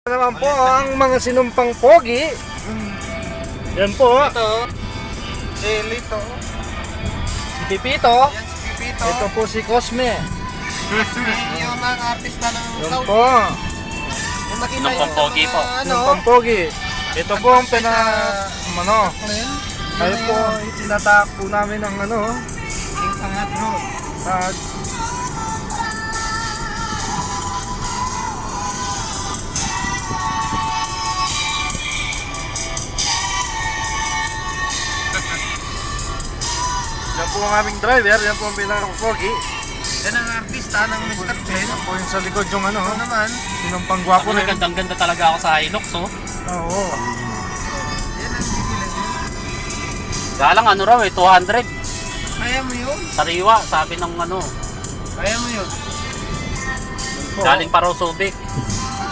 Naman po ang mga sinumpang pogi. Yan po. Ito, si Lito. Si Pipito. Yan si Pipito. Ito po si Cosme. Yung mga artista ng Yan South. po. Yung makita Sinumpang pogi po. Sinumpang pogi. Ito po ang tayo po itinatak po namin ng King Pangat Road. at yan po ang aming driver. Yan po ang pinaka-pogi. Yan ang artista ng Mr. Glenn. Yan po yung sa likod yung Ito naman, sinumpang gwapo rin. Gandang-ganda talaga ako sa Hilux, oh. Oo. yan ang bibilan yun. Galang ano raw eh, 200. Kaya mo yun? Sariwa, sabi ng Kaya mo yun? Po. galing pa raw Subic.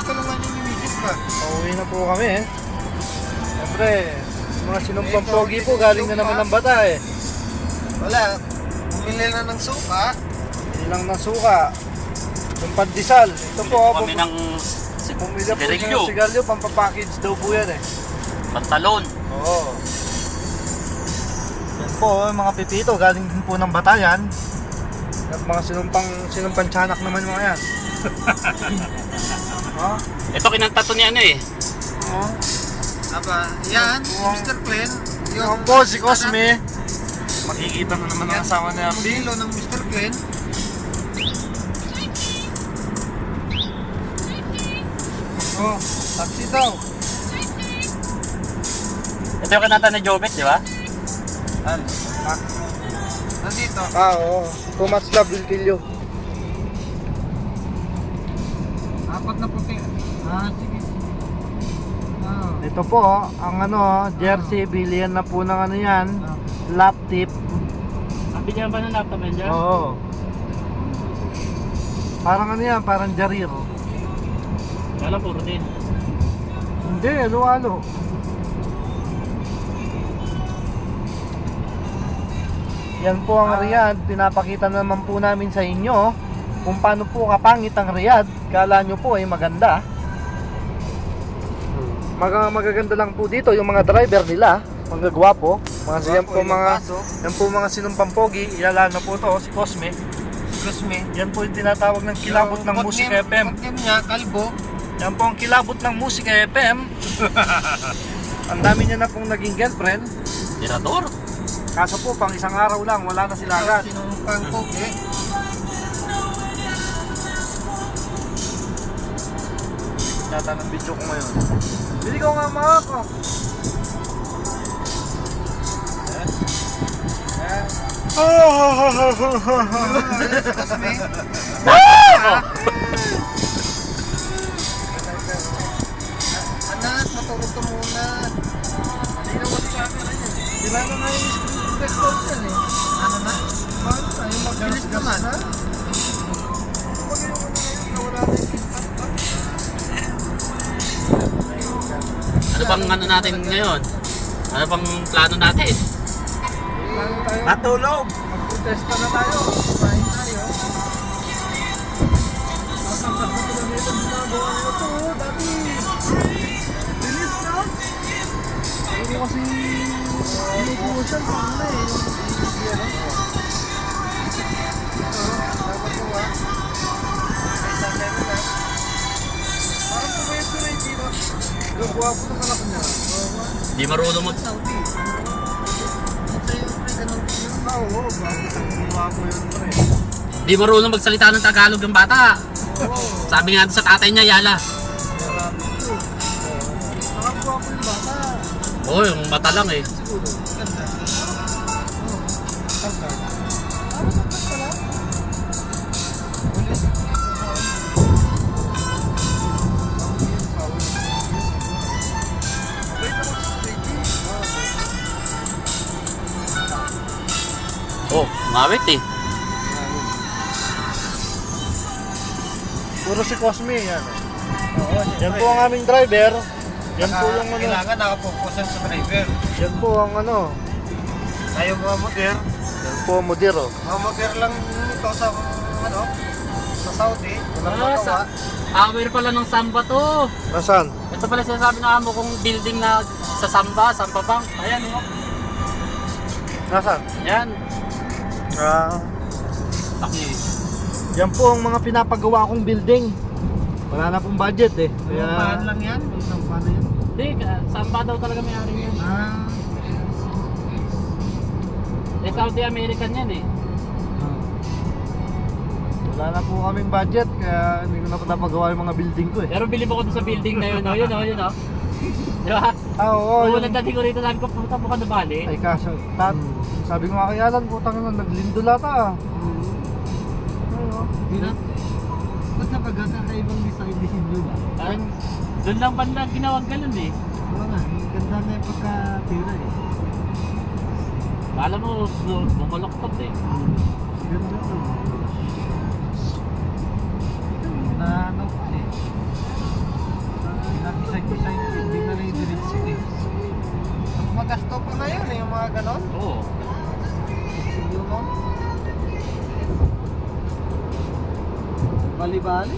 Tulungan yung misis pa. Pauwi na po kami eh. Siyempre, mga sinumpang pogi po galing na naman ng bata eh. Wala. Bumili na ng suka. Ilang nasuka. Yung pandesal. Ito po, Kami ng bumili po siya sigarilyo, ng sigarilyo. Pampapackage daw po yan eh. pantalon. Oo. Yan po, yung mga pipito. Galing din po ng batayan. At mga sinumpang tiyanak naman yung mga yan. Ha? Ito kinanta to ni ano eh. Oo. Aba, yan, si Mr. Glenn. Yung po, si Cosme. Makikita mo naman ang asawa niya. Ang bilo ng Mr. Glenn. Oh, taxi daw. Ito yung kinanta ni Jobet, di ba? Nandito. Oo. Too much love will kill you. Apat na puti. Sige. Ito po, ang jersey, bilihan na po ng yan. Lap tip. Bigyan ba ng laptop yan dyan? Oo. Parang yan, parang jarir. Wala, puro din. Hindi, halo-halo. Yan po ang Riyadh. Pinapakita naman po namin sa inyo kung paano po kapangit ang Riyadh. Kala nyo po ay maganda. Magaganda lang po dito yung mga driver nila. Mga gwapo. Yan po mga sinumpang pogi. Ilala na po to si Cosme. Cosme. Yan po yung tinatawag ng kilabot ng Musika FM. Codename niya, Kalbo. Yan po ang kilabot ng Musika FM. Ang dami niya na pong naging girlfriend. Tirador. Kaso po, pang isang araw lang, wala na sila agad. Sinumpang pogi. Yata ng video ko ngayon. Bili ko nga mga ko. Cosme. Anak, matulog ka muna. Hindi na wala sa akin yun. Sila na nga yung screen record yan eh. Ano na? Paano tayo Bilis naman. ha? Huwag yung nawala na yung Ano bang ano natin ngayon? Ano bang plano natin? plano tayo. Matulog! Mag-protesta na tayo. Kumain tayo. At ang pagkatuloy nito ginagawa nila to, dati. Bilis na. Puro kasi inupusan pa na eh. Dapat mo ha. May isang level na. Parang pumayat ko na yung tira. Yung guwapo ng anak niya. Di marunong mag... Saudi. Ito yung pre, ganun din yun. Oo, guwapo yun pre. Di marunong magsalita ng Tagalog ng bata. Sabi nga sa tatay niya, Yala. Nakakagwapo yung bata. Oo, yung mata lang eh. Siguro. Ganda. Tangkad. Ano tangkad pala? Ulit. Wait ako sa baby. Oh, ngawit eh. Puro si Cosme yan. Oo, Yan po ang aming driver. Yan po yung Kailangan nakapokusan sa driver. Yan po ang Tayo mga moder. Yan po ang modero. Mga moder lang ito sa Saudi. Walang magawa. tower pala ng Samba to. Nasaan? Ito pala sinasabi na amo kong building na sa Samba Bank. Ayan oh. Nasaan? Yan. Laki. Yan po ang mga pinapagawa kong building. Wala na pong budget eh. Paan lang yan? Isang paan na yan? Hindi, Samba daw talaga may-ari yan. Eh, Saudi American yan eh. Wala na po kaming budget kaya hindi ko na napagawa yung mga building ko eh. Pero bilib ako dun sa building na yun, oh. Yun, oh. Di ba? Oo. Oo, nagdating ko rito, sabi ko, pumunta po ka na bali. Ay kaso, sabi ko nga kay Alan, putang na, naglindo lata ah. Basta pagkakaibang design nyo ba? Parang, doon lang banda ginawag ganun eh. Oo nga, ganda na yung pagkatira eh. Kala mo, bumaloktot eh. Ganda na. Na ano eh. Pinag-design, hindi na rin diretso eh. Mas magasto pa na yun eh, yung mga ganon. Oo. Sige mo. Bali-bali.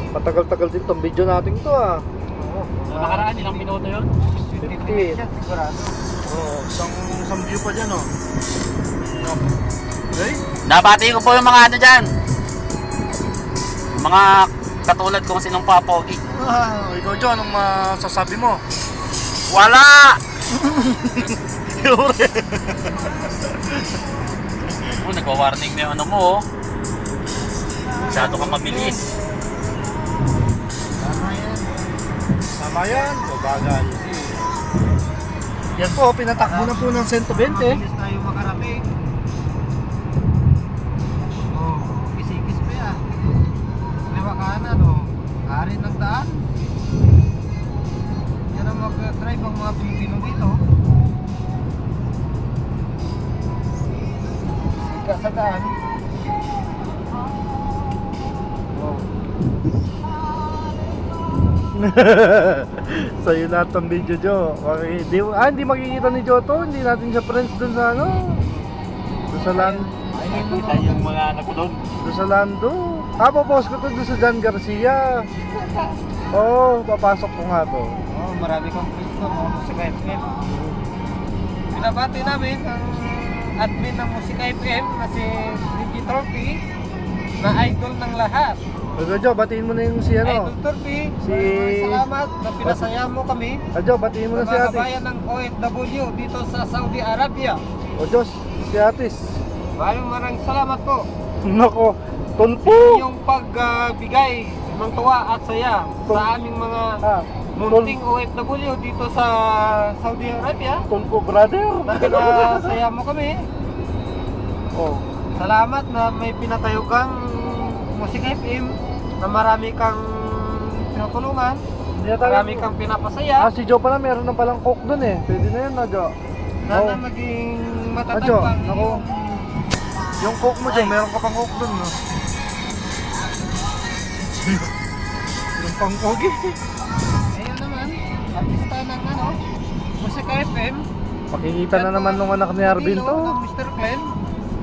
Matagal-tagal din tong video natin to ah. Oo. Nakaraan, ilang minuto yun? 50. Yan, sigurado. Oo, isang view pa dyan oh. Okay? Nabati ko po yung mga ano dyan. Yung mga katulad kong sinong papogi. Ikaw John, anong masasabi mo? Wala! Oh, nagwa-warning na yung ano mo oh. Masyado kang mabilis. Tama yan. Tama yan, bagal. Yan po, pinatakbo na po ng 120. Mabilis tayo makarating. Oh, kisikis pa yan. Liwa kanan oh. Hari ng daan. Yan ang mag-drive ang mga Pilipino dito. Sika sa daan. Sa'yo lahat ng video, Jo. Okay. Hindi makikita ni Joto. Hindi natin siya friends dun sa ano. Dun sa land. Ay, nakita yung mga anak ko doon. Dun sa Lando. Papopost ko to dun sa John Garcia. Oo, papasok ko nga to. Oh, marami kang friends na mo sa FM. Pinabati namin ang admin ng Musika FM na si Ricky Trophy na idol ng lahat. Okay, Jo, batiin mo na yung si ano. Idol Trophy, Si- salamat na pinasaya mo kami. Jo, batiin mo na si Mga Atis. kabayan ng OFW dito sa Saudi Arabia. O Diyos, si Atis. Maraming salamat po. Nako, tulpo. Yung pagbigay ng tuwa at saya sa aming mga munting OFW dito sa Saudi Arabia. Tulpo, brother. Na pinasaya mo kami. Oh. Salamat na may pinatayo kang Musika FM na marami kang tinutulungan, Hindi na tayo. marami kang pinapasaya. Si Jo pala, meron na palang coke dun eh. Pwede na yun, no, Jo? Sana Oh. maging Jo, matatag pa naku. Yung coke mo, Jo, meron ka pang coke dun, no? Yung pang coke eh. Ayun naman, artista ng ano, Musika FM. Pakikita na naman nung anak ni Arvin to. Ng Mr. Clem.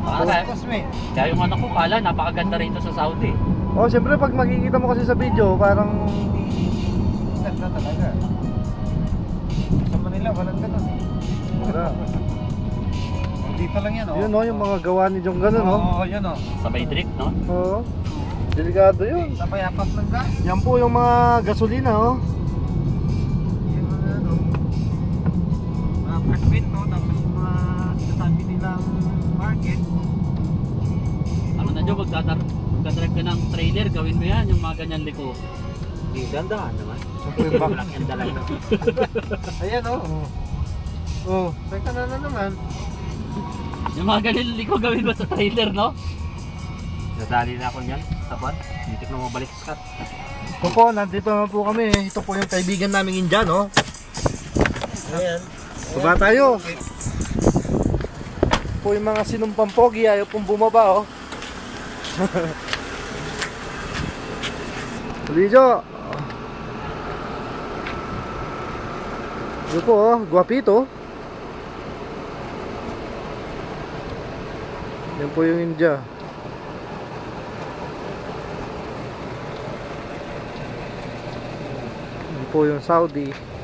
Bakit? Cosme. Kaya yung anak ko kala, napakaganda rito sa Saudi. Oh, siyempre pag makikita mo kasi sa video, parang Ganda talaga. Sa Manila, walang ganun eh. wala. Dito lang yan, oh. Yun, no, yung mga gawa ni Jong ganun, no? Oo, yun, oh. Sabay drift, no? Oo. Delikado yun. Sabay apat ng gas. Yan po yung mga gasolina, oh. Yung mga, ano, mga apartment, no? Tapos yung mga sinasabi nilang market. Ano na dyan, magdadrive ka ng trailer, gawin mo yan, yung mga ganyan liko. Hindi, gandahan naman. Walang yan dalag na. Ayan, oh. Oh. Teka na naman. Yung mga ganyan liko gawin mo sa trailer, no? Nadali na ako niyan, tapan. Hindi ko na mabalik sa cut. Ito po, nandito na po kami. Ito po yung kaibigan naming Indian, oh. Ayan. Baba tayo. Po yung mga sinumpang pogi, ayaw pong bumaba, oh. Lijo. Ito po, oh, guwapito. Yan po yung India. po yung Saudi.